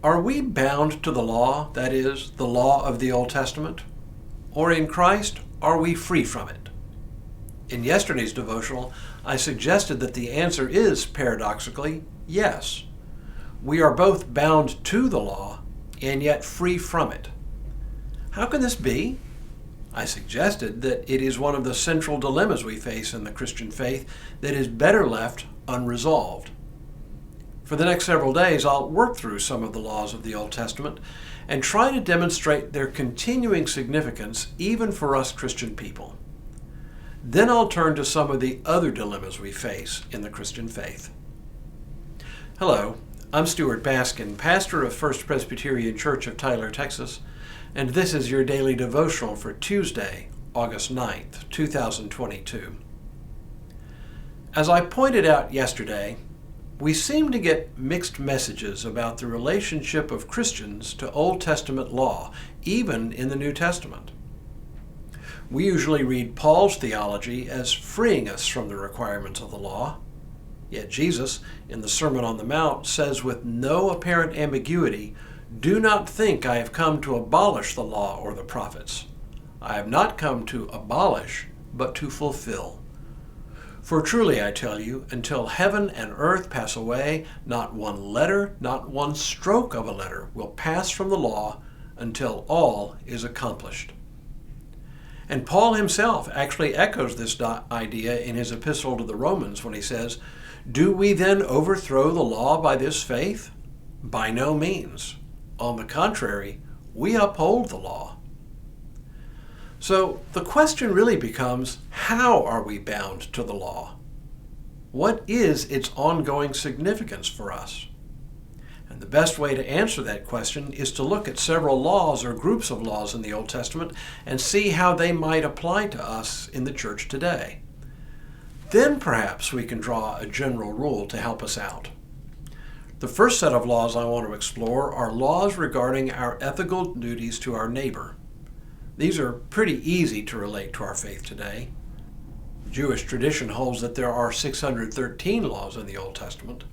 Are we bound to the law, that is, the law of the Old Testament? Or in Christ, are we free from it? In yesterday's devotional, I suggested that the answer is, paradoxically, yes. We are both bound to the law and yet free from it. How can this be? I suggested that it is one of the central dilemmas we face in the Christian faith that is better left unresolved. For the next several days, I'll work through some of the laws of the Old Testament and try to demonstrate their continuing significance even for us Christian people. Then I'll turn to some of the other dilemmas we face in the Christian faith. Hello, I'm Stuart Baskin, pastor of First Presbyterian Church of Tyler, Texas, and this is your daily devotional for Tuesday, August 9th, 2022. As I pointed out yesterday, we seem to get mixed messages about the relationship of Christians to Old Testament law, even in the New Testament. We usually read Paul's theology as freeing us from the requirements of the law. Yet Jesus, in the Sermon on the Mount, says with no apparent ambiguity, "Do not think I have come to abolish the law or the prophets. I have not come to abolish, but to fulfill. For truly I tell you, until heaven and earth pass away, not one letter, not one stroke of a letter will pass from the law until all is accomplished." And Paul himself actually echoes this idea in his epistle to the Romans when he says, "Do we then overthrow the law by this faith? By no means. On the contrary, we uphold the law." So the question really becomes, how are we bound to the law? What is its ongoing significance for us? And the best way to answer that question is to look at several laws or groups of laws in the Old Testament and see how they might apply to us in the church today. Then perhaps we can draw a general rule to help us out. The first set of laws I want to explore are laws regarding our ethical duties to our neighbor. These are pretty easy to relate to our faith today. Jewish tradition holds that there are 613 laws in the Old Testament.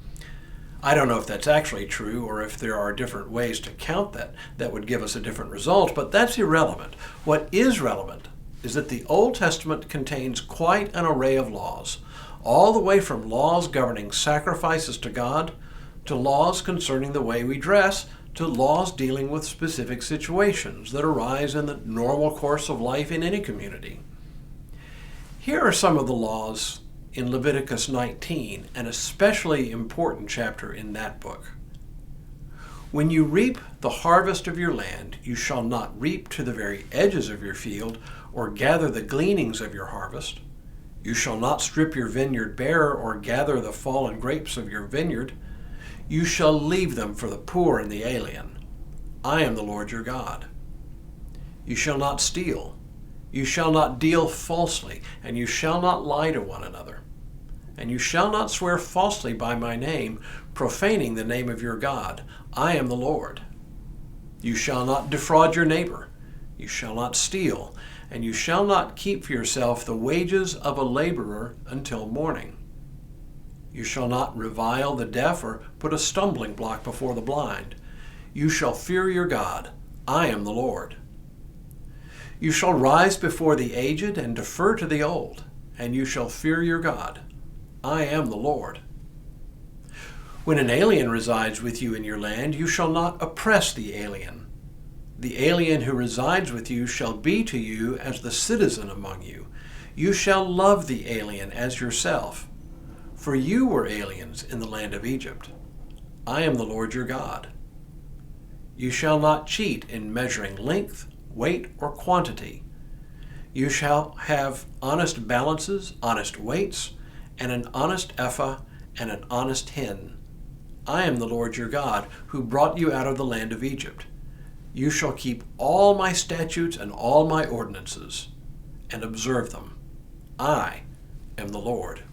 I don't know if that's actually true or if there are different ways to count that would give us a different result, but that's irrelevant. What is relevant is that the Old Testament contains quite an array of laws, all the way from laws governing sacrifices to God, to laws concerning the way we dress, to laws dealing with specific situations that arise in the normal course of life in any community. Here are some of the laws in Leviticus 19, an especially important chapter in that book. "When you reap the harvest of your land, you shall not reap to the very edges of your field, or gather the gleanings of your harvest. You shall not strip your vineyard bare, or gather the fallen grapes of your vineyard. You shall leave them for the poor and the alien. I am the Lord your God. You shall not steal. You shall not deal falsely, and you shall not lie to one another. And you shall not swear falsely by my name, profaning the name of your God. I am the Lord. You shall not defraud your neighbor. You shall not steal, and you shall not keep for yourself the wages of a laborer until morning. You shall not revile the deaf or put a stumbling block before the blind. You shall fear your God. I am the Lord. You shall rise before the aged and defer to the old, and you shall fear your God. I am the Lord. When an alien resides with you in your land, you shall not oppress the alien. The alien who resides with you shall be to you as the citizen among you. You shall love the alien as yourself. For you were aliens in the land of Egypt. I am the Lord your God. You shall not cheat in measuring length, weight, or quantity. You shall have honest balances, honest weights, and an honest ephah and an honest hin. I am the Lord your God, who brought you out of the land of Egypt. You shall keep all my statutes and all my ordinances, and observe them. I am the Lord.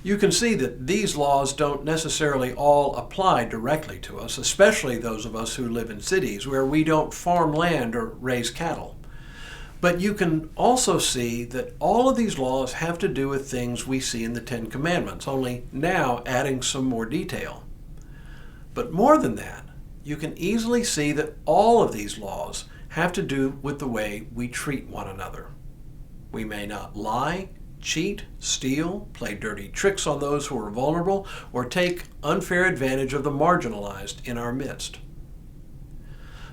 You can see that these laws don't necessarily all apply directly to us, especially those of us who live in cities where we don't farm land or raise cattle. But you can also see that all of these laws have to do with things we see in the Ten Commandments, only now adding some more detail. But more than that, you can easily see that all of these laws have to do with the way we treat one another. We may not lie, cheat, steal, play dirty tricks on those who are vulnerable, or take unfair advantage of the marginalized in our midst.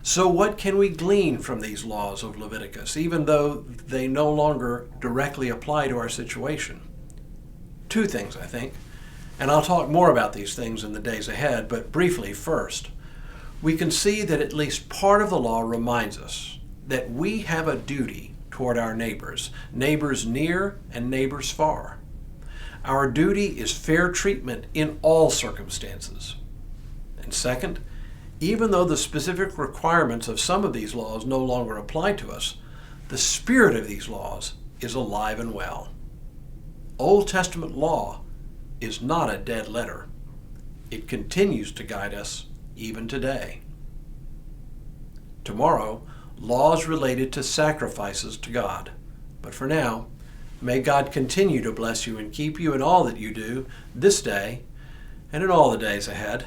So what can we glean from these laws of Leviticus, even though they no longer directly apply to our situation? Two things, I think, and I'll talk more about these things in the days ahead, but briefly first. We can see that at least part of the law reminds us that we have a duty toward our neighbors, neighbors near and neighbors far. Our duty is fair treatment in all circumstances. And second, even though the specific requirements of some of these laws no longer apply to us, the spirit of these laws is alive and well. Old Testament law is not a dead letter. It continues to guide us even today. Tomorrow, laws related to sacrifices to God. But for now, may God continue to bless you and keep you in all that you do this day and in all the days ahead.